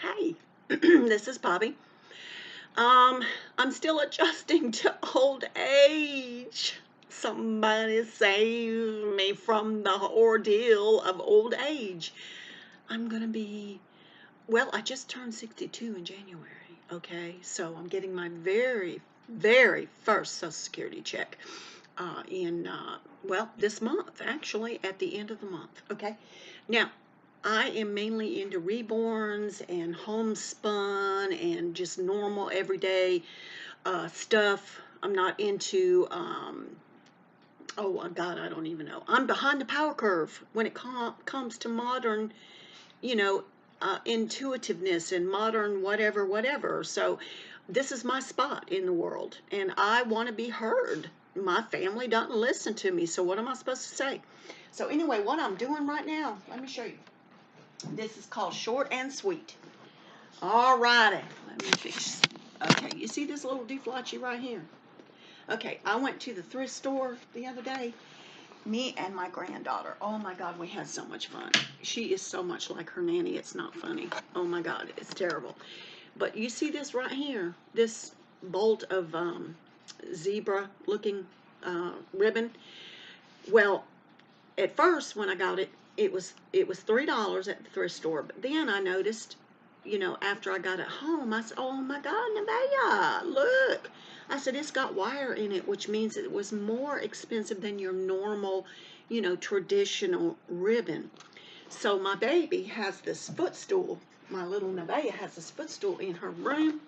Hey, this is Bobby. Um, I'm still adjusting to old age. Somebody save me from the ordeal of old age. I'm gonna be, well, I just turned 62 in January, okay? So I'm getting my very first Social Security check well, this month, actually, at the end of the month, okay? Now, I am mainly into Reborns and homespun and just normal everyday stuff. I'm not into, oh God, I don't even know. I'm behind the power curve when it comes to modern, you know, intuitiveness and modern whatever. So this is my spot in the world, and I want to be heard. My family doesn't listen to me, so what am I supposed to say? So anyway, what I'm doing right now, let me show you. This is called short and sweet. All righty, let me fix. Okay, you see this little deflotchy right here? Okay, I went to the thrift store the other day. Me and my granddaughter. Oh my God, we had so much fun. She is so much like her nanny. It's not funny. Oh my God, it's terrible. But you see this right here, this bolt of zebra-looking ribbon. Well, at first when I got it, it was $3 at the thrift store. But then I noticed, after I got it home, I said, "Oh my God, Nevaeh, look!" I said, "It's got wire in it, which means it was more expensive than your normal, traditional ribbon." So my baby has this footstool. My little Nevaeh has this footstool in her room,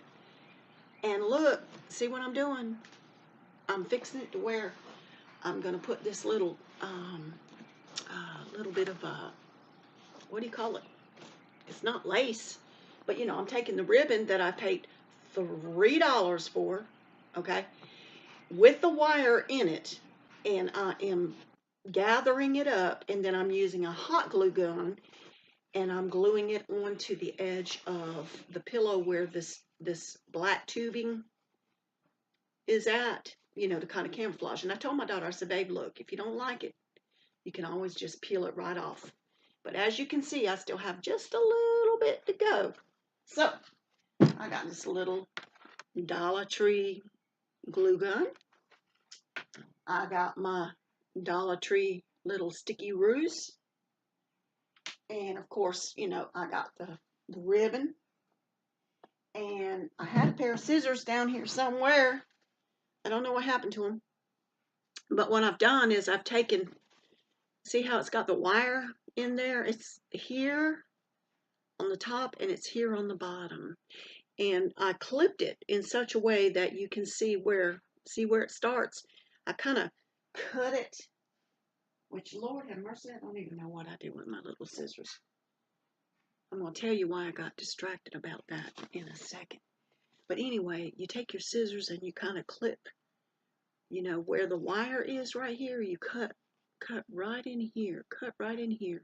and look, see what I'm doing? I'm fixing it to where I'm gonna put this little bit of what do you call it? It's not lace, but I'm taking the ribbon that I paid $3 for, okay, with the wire in it, and I am gathering it up, and then I'm using a hot glue gun, and I'm gluing it onto the edge of the pillow where this black tubing is at, to kind of camouflage. And I told my daughter, I said, "Babe, look, if you don't like it, you can always just peel it right off." But as you can see, I still have just a little bit to go. So I got this little Dollar Tree glue gun. I got my Dollar Tree little sticky ruse. And of course, I got the ribbon. And I had a pair of scissors down here somewhere. I don't know what happened to them. But what I've done is I've taken, see how it's got the wire in there? It's here on the top and it's here on the bottom. And I clipped it in such a way that you can see where it starts. I kind of cut it, which Lord have mercy, I don't even know what I do with my little scissors. I'm going to tell you why I got distracted about that in a second. But anyway, you take your scissors and you kind of clip, where the wire is right here, you cut right in here, cut right in here.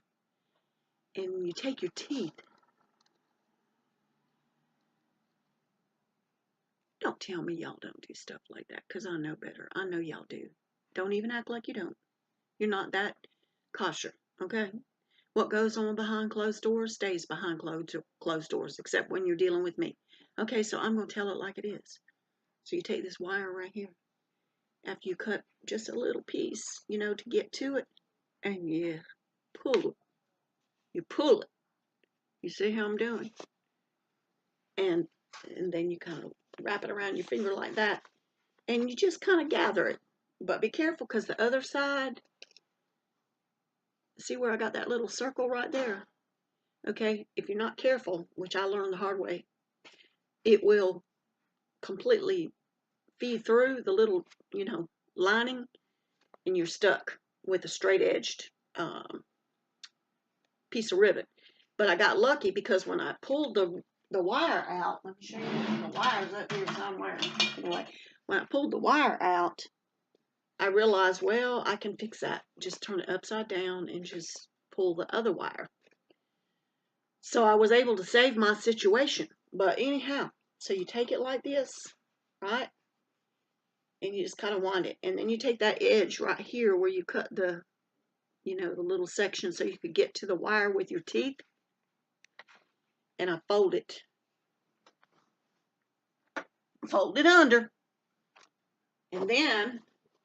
And you take your teeth. Don't tell me y'all don't do stuff like that, because I know better. I know y'all do. Don't even act like you don't. You're not that kosher, okay? What goes on behind closed doors stays behind closed doors, except when you're dealing with me. Okay, so I'm going to tell it like it is. So you take this wire right here, after you cut just a little piece, to get to it, and you pull it. You pull it. You see how I'm doing? And then you kind of wrap it around your finger like that, and you just kind of gather it. But be careful, because the other side, see where I got that little circle right there? Okay, if you're not careful, which I learned the hard way, it will completely feed through the little, lining, and you're stuck with a straight-edged piece of ribbon. But I got lucky, because when I pulled the wire out, let me show you, the wire's up here somewhere. Anyway, when I pulled the wire out, I realized, well, I can fix that. Just turn it upside down and just pull the other wire. So I was able to save my situation. But anyhow, so you take it like this, right? And you just kind of wind it. And then you take that edge right here where you cut the, the little section so you could get to the wire with your teeth. and I fold it under. And then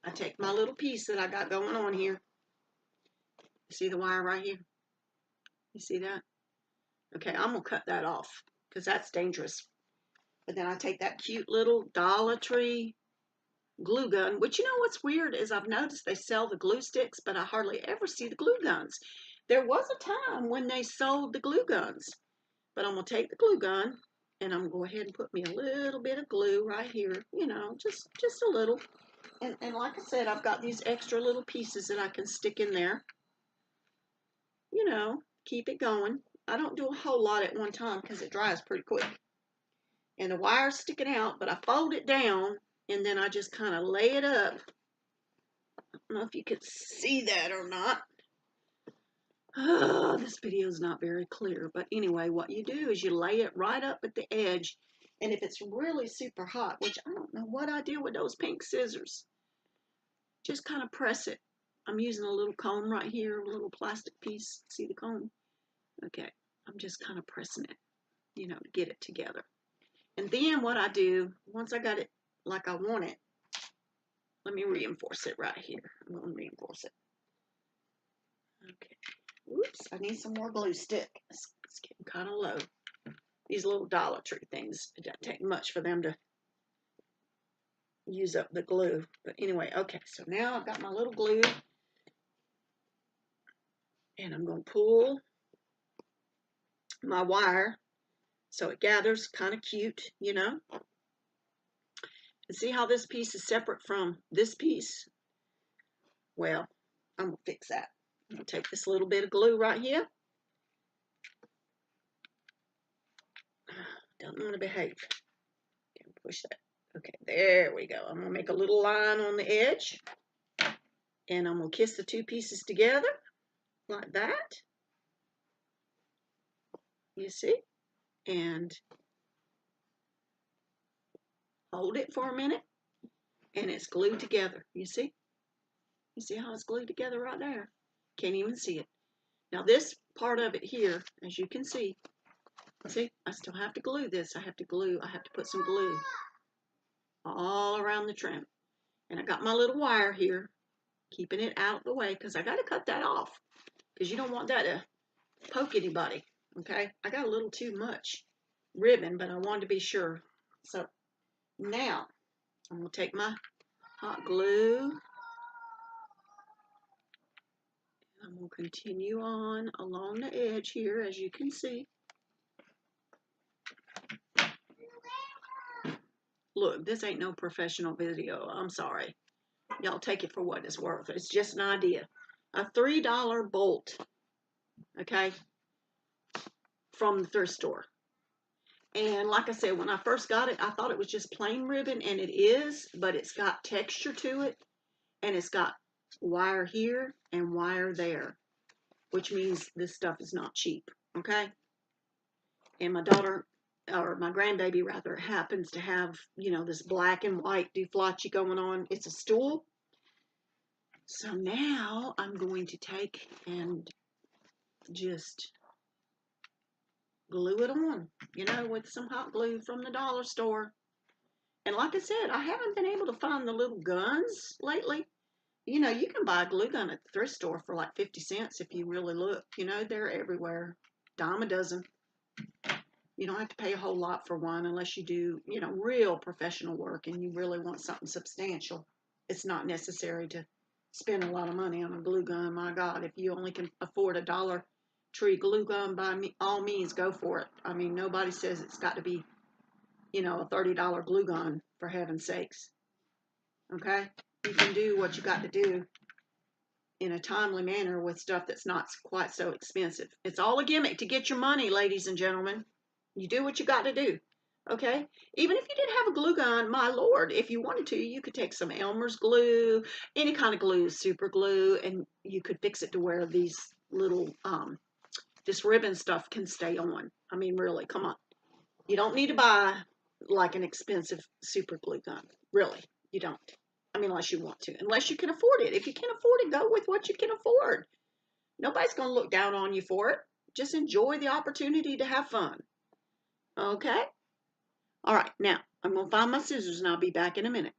I take my little piece that I got going on here. You see the wire right here? You see that? Okay, I'm going to cut that off because that's dangerous. But then I take that cute little Dollar Tree glue gun, which, you know what's weird is I've noticed they sell the glue sticks, but I hardly ever see the glue guns. There was a time when they sold the glue guns, but I'm going to take the glue gun and I'm going to go ahead and put me a little bit of glue right here, you know, just a little. And like I said, I've got these extra little pieces that I can stick in there, you know, keep it going. I don't do a whole lot at one time because it dries pretty quick. And the wire's sticking out, but I fold it down and then I just kind of lay it up. I don't know if you can see that or not. Oh, this video is not very clear, but anyway, what you do is you lay it right up at the edge, and if it's really super hot, which I don't know what I did with those pink scissors, just kind of press it. I'm using a little comb right here, a little plastic piece. See the comb? Okay, I'm just kind of pressing it, you know, to get it together. And then what I do, once I got it like I want it, let me reinforce it right here. I'm going to reinforce it. Okay. Oops, I need some more glue stick. It's getting kind of low. These little Dollar Tree things, it doesn't take much for them to use up the glue. But anyway, okay, so now I've got my little glue. And I'm going to pull my wire so it gathers kind of cute, you know. And see how this piece is separate from this piece? Well, I'm going to fix that. I'm going to take this little bit of glue right here. Don't want to behave. Can push that. Okay, there we go. I'm going to make a little line on the edge. And I'm going to kiss the two pieces together like that. You see? And hold it for a minute. And it's glued together. You see? You see how it's glued together right there? Can't even see it. Now this part of it here, as you can see, I still have to glue this. I have to put some glue all around the trim. And I got my little wire here, keeping it out of the way because I got to cut that off because you don't want that to poke anybody, okay? I got a little too much ribbon, but I wanted to be sure. So now I'm going to take my hot glue. I'm going to continue on along the edge here, as you can see. Look, this ain't no professional video. I'm sorry. Y'all take it for what it's worth. It's just an idea. A $3 bolt, okay, from the thrift store. And like I said, when I first got it, I thought it was just plain ribbon, and it is, but it's got texture to it, and it's got wire here and wire there, which means this stuff is not cheap, okay? And my daughter, or my grandbaby rather, happens to have, you know, this black and white douflachi going on. It's a stool. So now I'm going to take and just glue it on, you know, with some hot glue from the dollar store. And like I said, I haven't been able to find the little guns lately. You know, you can buy a glue gun at the thrift store for like 50 cents if you really look. You know, they're everywhere. Dime a dozen. You don't have to pay a whole lot for one unless you do, you know, real professional work and you really want something substantial. It's not necessary to spend a lot of money on a glue gun. My God, if you only can afford a Dollar Tree glue gun, by all means, go for it. I mean, nobody says it's got to be, you know, a $30 glue gun, for heaven's sakes. Okay? You can do what you got to do in a timely manner with stuff that's not quite so expensive. It's all a gimmick to get your money, ladies and gentlemen. You do what you got to do, okay? Even if you didn't have a glue gun, my Lord, if you wanted to, you could take some Elmer's glue, any kind of glue, super glue, and you could fix it to where these little, this ribbon stuff can stay on. I mean, really, come on. You don't need to buy like an expensive super glue gun. Really, you don't. I mean, unless you want to, unless you can afford it. If you can't afford it, go with what you can afford. Nobody's going to look down on you for it. Just enjoy the opportunity to have fun. Okay? All right, now I'm going to find my scissors and I'll be back in a minute.